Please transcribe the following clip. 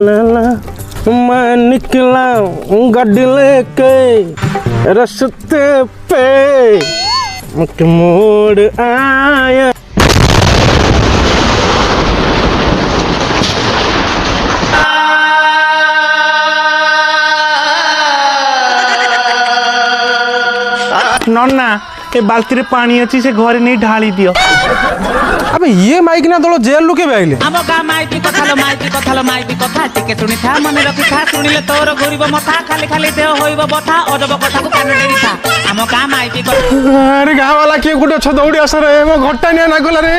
मैं निकला गाड़ी लेके रास्ते पे मोड़ आया। नन्ना ए बाल्टी रे पानी अच्छी से घरे नहीं ढाली दियो। अबे ये माइक ना दलो जेल लुके बैले हम का माइकी कथा टिके सुनी था मने रखी था सुनिले तोर गरीब मथा खाली खाली देह होइबो बथा अजब कथा को कान डेरी था हम का माइकी कथा। अरे गाँव वाला किए गुटे छ दौड़ी आस रे मो घटा निया ना गला रे।